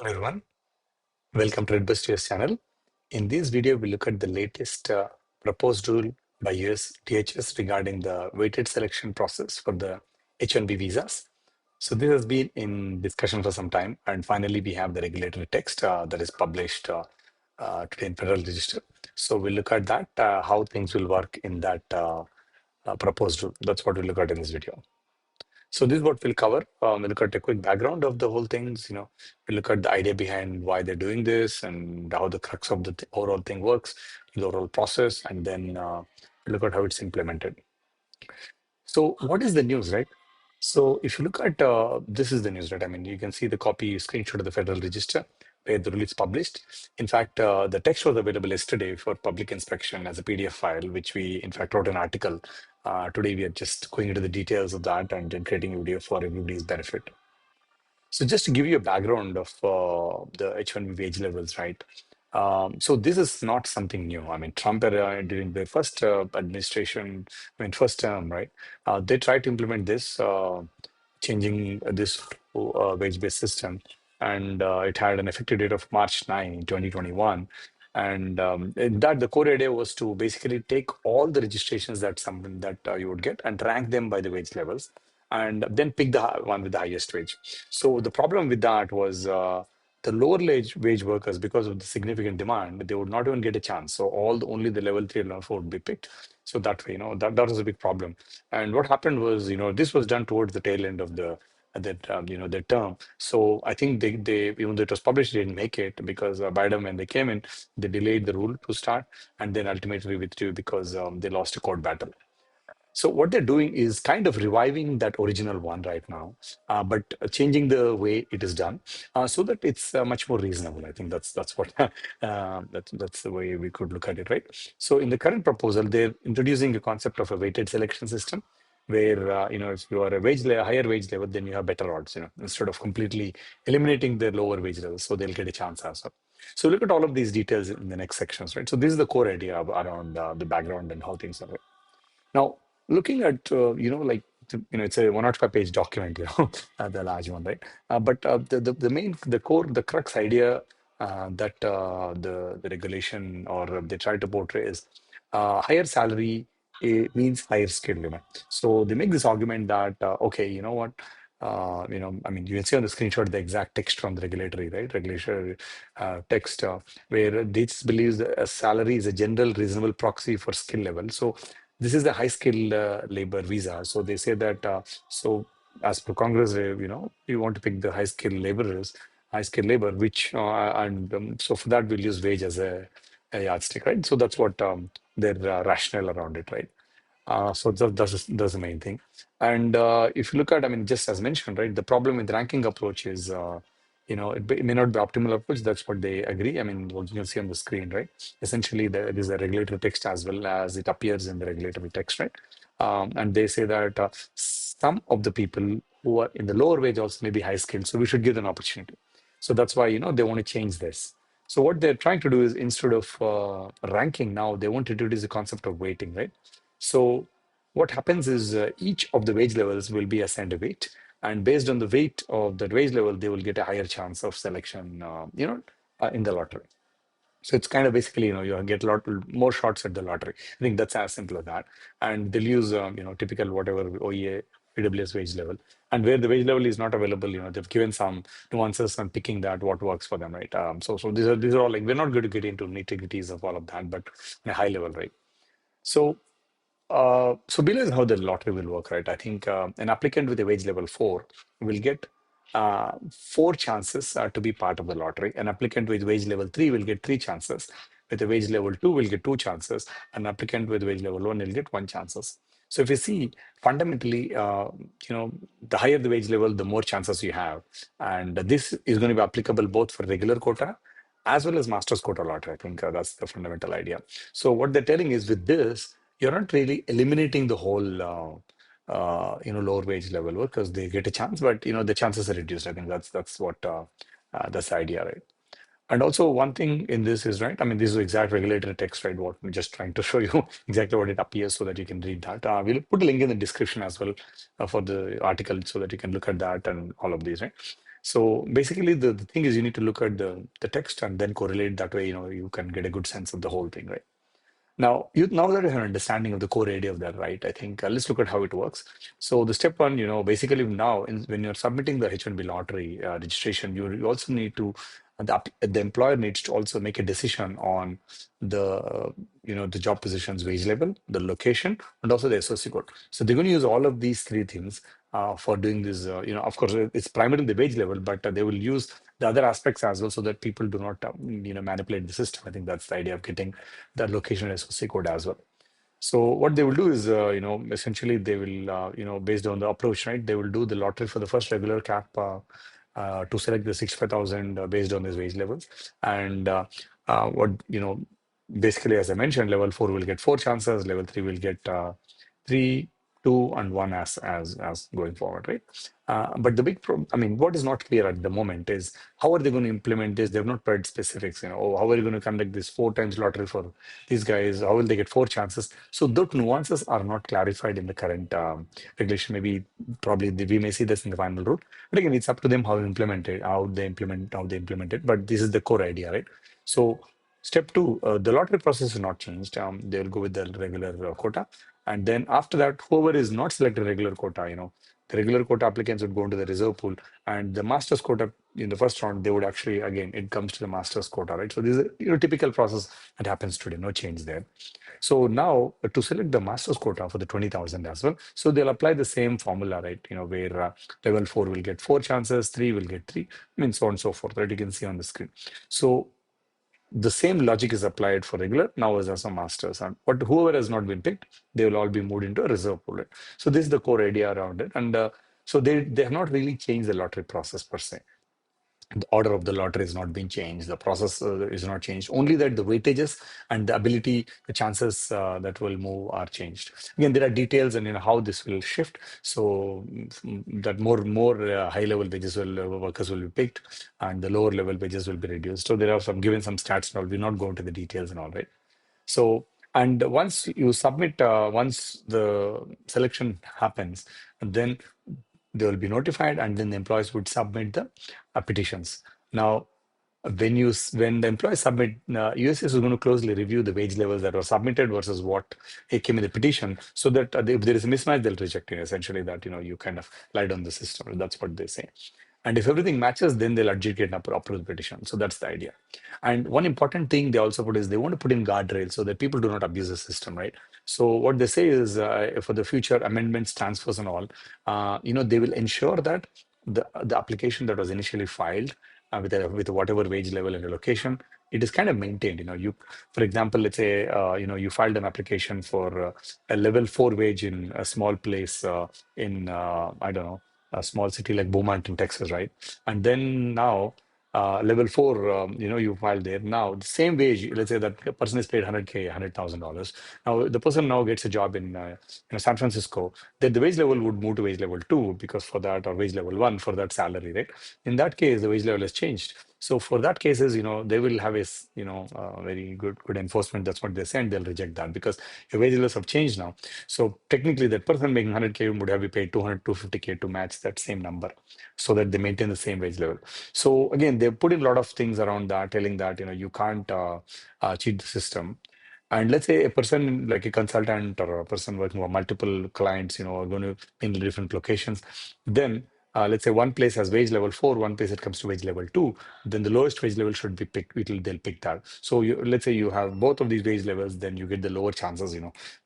Hello everyone, welcome to Redbus US channel. In this video, we look at the latest proposed rule by US DHS regarding the weighted selection process for the H1B visas. So this has been in discussion for some time, and finally we have the regulatory text that is published today in Federal Register. So we'll look at that, how things will work in that proposed rule. That's what we'll look at in this video. So this is what we'll cover. We'll look at a quick background of the whole things. We'll look at the idea behind why they're doing this and how the crux of the overall thing works, the overall process, and then we'll look at how it's implemented. So what is the news, right? So if you look at this is the news, right? I mean, you can see the copy screenshot of the Federal Register where the rule is published. In fact, the text was available yesterday for public inspection as a PDF file, which we in fact wrote an article. Today we are just going into the details of that and then creating a video for everybody's benefit. So just to give you a background of the H1B wage levels, right? So this is not something new. I mean, Trump era during the first administration, I mean, first term, right? They tried to implement this, changing this wage-based system, and it had an effective date of March 9, 2021. And in that the core idea was to basically take all the registrations that something that you would get and rank them by the wage levels, and then pick the one with the highest wage. So the problem with that was the lower wage workers, because of the significant demand, they would not even get a chance. So only the level 3 and level 4 would be picked. So that way, that was a big problem. And what happened was, this was done towards the tail end of the term. So I think they even though it was published, they didn't make it because Biden, when they came in, they delayed the rule to start, and then ultimately withdrew because they lost a court battle. So what they're doing is kind of reviving that original one right now, but changing the way it is done so that it's much more reasonable. I think that's what that's the way we could look at it, right? So in the current proposal, they're introducing a concept of a weighted selection system, where if you are a higher wage level, then you have better odds. Instead of completely eliminating the lower wage levels, so they'll get a chance as well. So look at all of these details in the next sections, right? So this is the core idea around the background and how things are. Now, looking at, it's a 105-page document, the large one, right? But the main, the core, the crux idea that the regulation or they try to portray is higher salary means higher skill. So they make this argument that, okay, you know what? I mean, you can see on the screenshot the exact text from the regulatory, right? Regulatory text, where this believes that a salary is a general reasonable proxy for skill level. So this is the high skilled labor visa. So they say that so as per Congress, you want to pick the high skilled laborers, high skilled labor, which and so for that we'll use wage as a yardstick, right? So that's what their rationale around it, right? So that's the main thing. And if you look at, I mean, just as mentioned, right, the problem with ranking approach is, it may not be optimal approach. That's what they agree. I mean, what you can see on the screen, right? Essentially, there is a regulatory text as well as it appears in the regulatory text, right? And they say that some of the people who are in the lower wage also may be high skilled, so we should give them an opportunity. So that's why, they want to change this. So what they're trying to do is, instead of ranking now, they want to introduce the concept of weighting, right? So what happens is each of the wage levels will be assigned a weight, and based on the weight of that wage level, they will get a higher chance of selection, in the lottery. So it's kind of basically, you get a lot more shots at the lottery. I think that's as simple as that. And they'll use, typical whatever OEA, AWS wage level. And where the wage level is not available, they've given some nuances on picking that what works for them, right? So these are all like, we're not going to get into nitty-gritties of all of that, but on a high level, right? So so below is how the lottery will work, right? I think an applicant with a wage level 4 will get 4 chances to be part of the lottery. An applicant with wage level 3 will get 3 chances. With a wage level 2 will get 2 chances. An applicant with wage level 1 will get 1 chances. So if you see, fundamentally, the higher the wage level, the more chances you have. And this is going to be applicable both for regular quota as well as master's quota lottery. I think that's the fundamental idea. So what they're telling is, with this, you're not really eliminating the whole lower wage level workers. They get a chance, but the chances are reduced. I think that's what that's the idea, right? And also one thing in this is, right, I mean, this is exact regulatory text, right? What I'm just trying to show you exactly what it appears so that you can read that. We'll put a link in the description as well for the article so that you can look at that and all of these, right? So basically, the thing is you need to look at the text and then correlate that way. You can get a good sense of the whole thing, right? Now that you have an understanding of the core idea of that, right? I think let's look at how it works. So the step one, basically now when you're submitting the H1B lottery registration, you also need to the employer needs to also make a decision on the job position's wage level, the location, and also the associate code. So they're going to use all of these three things for doing this. Of course, it's primarily the wage level, but they will use the other aspects as well so that people do not manipulate the system. I think that's the idea of getting that location SOC code as well. So what they will do is, essentially they will, based on the approach, right? They will do the lottery for the first regular cap to select the 65,000 based on his wage levels. And basically, as I mentioned, level four will get four chances, level three will get three, two, and one as going forward, right? But the big problem, I mean, what is not clear at the moment is how are they going to implement this? They've not provided specifics, oh, how are you going to conduct this four times lottery for these guys? How will they get four chances? So those nuances are not clarified in the current regulation. Maybe probably we may see this in the final rule. But again, it's up to them how they implement it. But this is the core idea, right? So step two, the lottery process is not changed. They'll go with the regular quota. And then after that, whoever is not selected regular quota, the regular quota applicants would go into the reserve pool, and the master's quota in the first round, they would actually, again, it comes to the master's quota, right? So this is a typical process that happens today, no change there. So now to select the master's quota for the 20,000 as well, so they'll apply the same formula, right? Where level four will get four chances, three will get three, I mean, so on and so forth, right? You can see on the screen. So the same logic is applied for regular now as also masters, and but whoever has not been picked, they will all be moved into a reserve pool, right? So this is the core idea around it, and so they have not really changed the lottery process per se. The order of the lottery is not being changed, the process is not changed, only that the weightages and the ability, the chances that will move are changed. Again, there are details and how this will shift, so that more high level wages will workers will be picked and the lower level wages will be reduced. So there are some given some stats and all, we'll not go into the details and all, right? So, and once you submit, once the selection happens, then they will be notified, and then the employees would submit the petitions. Now, when the employees submit, USS is going to closely review the wage levels that were submitted versus what it came in the petition, so that if there is a mismatch, they'll reject it. Essentially, that you kind of lied on the system. That's what they say. And if everything matches, then they'll adjudicate and approve the petition. So that's the idea. And one important thing they also put is they want to put in guardrails so that people do not abuse the system, right? So what they say is for the future amendments, transfers, and all, they will ensure that the application that was initially filed with whatever wage level and location, it is kind of maintained. For example, let's say you filed an application for a level four wage in a small place in I don't know, a small city like Beaumont in Texas, right? And then now level four, you filed there. Now the same wage, let's say that person is paid 100K, $100,000. Now the person now gets a job in San Francisco. Then the wage level would move to wage level two because for that, or wage level one for that salary, right? In that case, the wage level has changed. So for that cases, they will have very good enforcement. That's what they say, and they'll reject that because your wage levels have changed now. So technically, that person making 100K would have been paid 200, 250K to match that same number, so that they maintain the same wage level. So again, they put in a lot of things around that, telling that you can't cheat the system. And let's say a person like a consultant or a person working with multiple clients, are going to in different locations. Then let's say one place has wage level four, one place it comes to wage level two. Then the lowest wage level should be picked. They'll pick that. So let's say you have both of these wage levels, then you get the lower chances.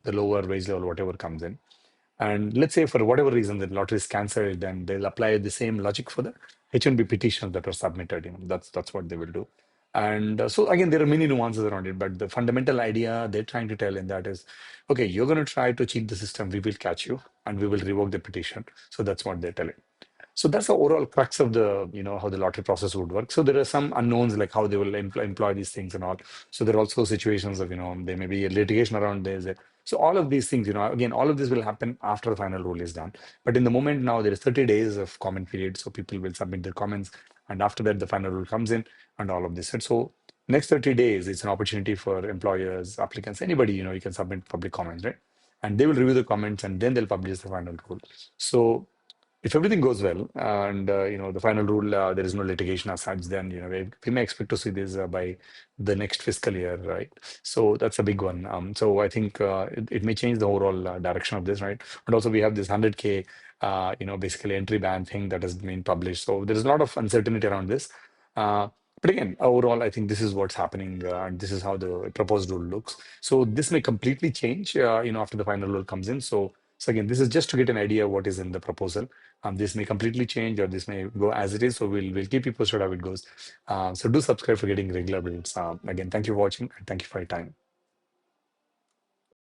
The lower wage level, whatever comes in. And let's say for whatever reason the lottery is cancelled, then they'll apply the same logic for the H1B petitions that were submitted. That's what they will do. And so again, there are many nuances around it, but the fundamental idea they're trying to tell in that is, okay, you're going to try to cheat the system, we will catch you, and we will revoke the petition. So that's what they're telling. So that's the overall crux of the, how the lottery process would work. So there are some unknowns like how they will employ these things and all. So there are also situations of, there may be a litigation around this. So all of these things, again, all of this will happen after the final rule is done. But in the moment now, there is 30 days of comment period. So people will submit their comments. And after that, the final rule comes in and all of this. And so next 30 days, it's an opportunity for employers, applicants, anybody, you can submit public comments, right? And they will review the comments and then they'll publish the final rule. So if everything goes well and the final rule, there is no litigation as such, then we may expect to see this by the next fiscal year, right? So that's a big one. So I think it may change the overall direction of this, right? But also we have this 100K, basically entry ban thing that has been published. So there is a lot of uncertainty around this. But again, overall, I think this is what's happening, and this is how the proposed rule looks. So this may completely change, after the final rule comes in. So again, this is just to get an idea of what is in the proposal. This may completely change, or this may go as it is. So we'll keep you posted how it goes. So do subscribe for getting regular updates. Again, thank you for watching, and thank you for your time.